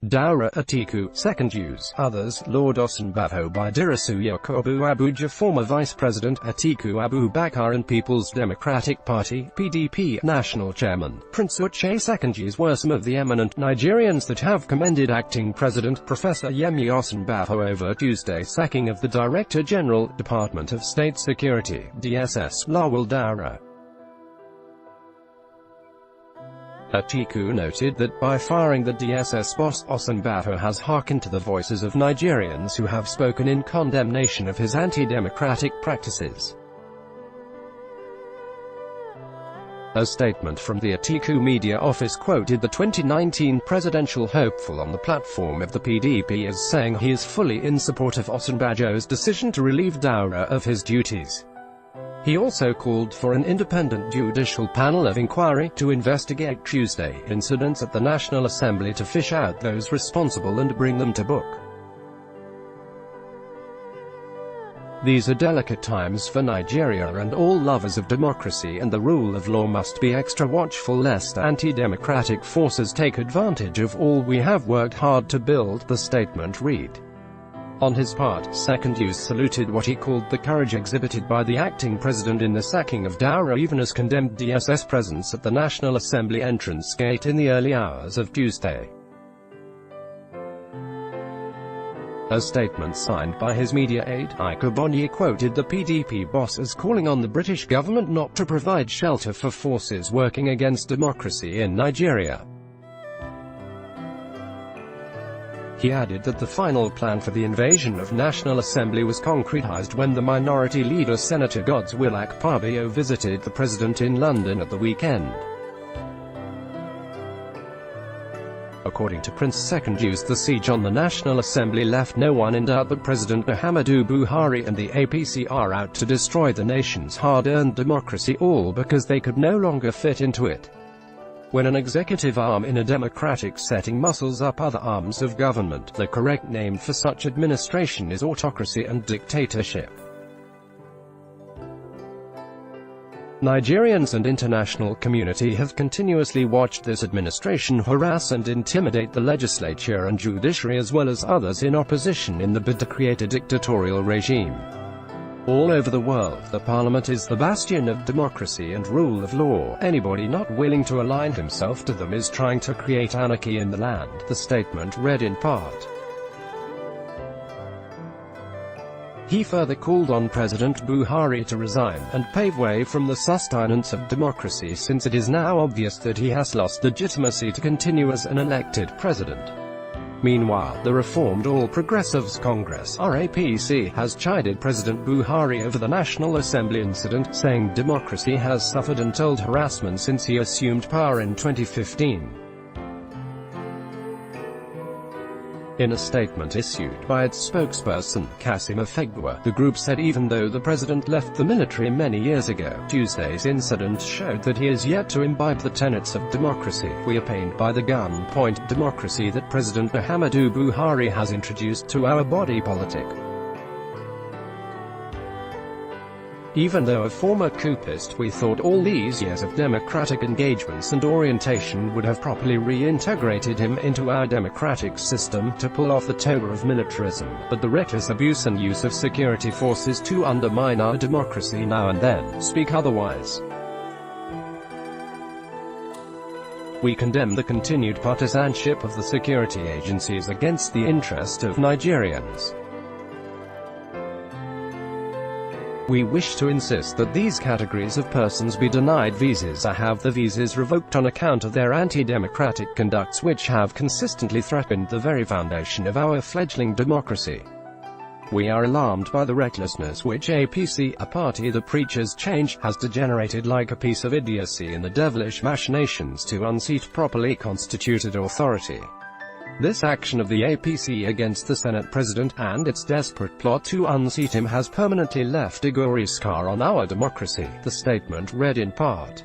Daura Atiku, Secondus, others, Lord Osinbajo Bidirasu Yakubu Abuja, former Vice President Atiku Abubakar and People's Democratic Party (PDP) National Chairman, Prince Uche Secondus were some of the eminent Nigerians that have commended Acting President Professor Yemi Osinbajo over Tuesday's sacking of the Director General, Department of State Security, DSS, Lawal Daura. Atiku noted that by firing the DSS boss, Osinbajo has hearkened to the voices of Nigerians who have spoken in condemnation of his anti-democratic practices. A statement from the Atiku media office quoted the 2019 presidential hopeful on the platform of the PDP as saying he is fully in support of Osinbajo's decision to relieve Daura of his duties. He also called for an independent judicial panel of inquiry to investigate Tuesday incidents at the National Assembly to fish out those responsible and bring them to book. These are delicate times for Nigeria, and all lovers of democracy and the rule of law must be extra watchful lest anti-democratic forces take advantage of all we have worked hard to build, the statement read. On his part, Secondus saluted what he called the courage exhibited by the acting president in the sacking of Daura, even as condemned DSS presence at the National Assembly entrance gate in the early hours of Tuesday. A statement signed by his media aide, Ikebonyi, quoted the PDP boss as calling on the British government not to provide shelter for forces working against democracy in Nigeria. He added that the final plan for the invasion of National Assembly was concretized when the minority leader Senator Godswill Akpabio visited the president in London at the weekend. According to Prince Secondus, the siege on the National Assembly left no one in doubt that President Muhammadu Buhari and the APC are out to destroy the nation's hard-earned democracy, all because they could no longer fit into it. When an executive arm in a democratic setting muscles up other arms of government, the correct name for such administration is autocracy and dictatorship. Nigerians and international community have continuously watched this administration harass and intimidate the legislature and judiciary as well as others in opposition in the bid to create a dictatorial regime. All over the world, the parliament is the bastion of democracy and rule of law. Anybody not willing to align himself to them is trying to create anarchy in the land, the statement read in part. He further called on President Buhari to resign, and pave way from the sustenance of democracy, since it is now obvious that he has lost legitimacy to continue as an elected president. Meanwhile, the Reformed All Progressives Congress (RAPC) has chided President Buhari over the National Assembly incident, saying democracy has suffered untold harassment since he assumed power in 2015. In a statement issued by its spokesperson, Kasim Afegbua, the group said even though the president left the military many years ago, Tuesday's incident showed that he is yet to imbibe the tenets of democracy. We are pained by the gunpoint democracy that President Muhammadu Buhari has introduced to our body politic. Even though a former coupist, we thought all these years of democratic engagements and orientation would have properly reintegrated him into our democratic system, to pull off the toga of militarism, but the reckless abuse and use of security forces to undermine our democracy now and then speak otherwise. We condemn the continued partisanship of the security agencies against the interest of Nigerians. We wish to insist that these categories of persons be denied visas or have the visas revoked on account of their anti-democratic conducts which have consistently threatened the very foundation of our fledgling democracy. We are alarmed by the recklessness which APC, a party that preaches change, has degenerated like a piece of idiocy in the devilish machinations to unseat properly constituted authority. This action of the APC against the Senate President, and its desperate plot to unseat him, has permanently left a gory scar on our democracy, the statement read in part.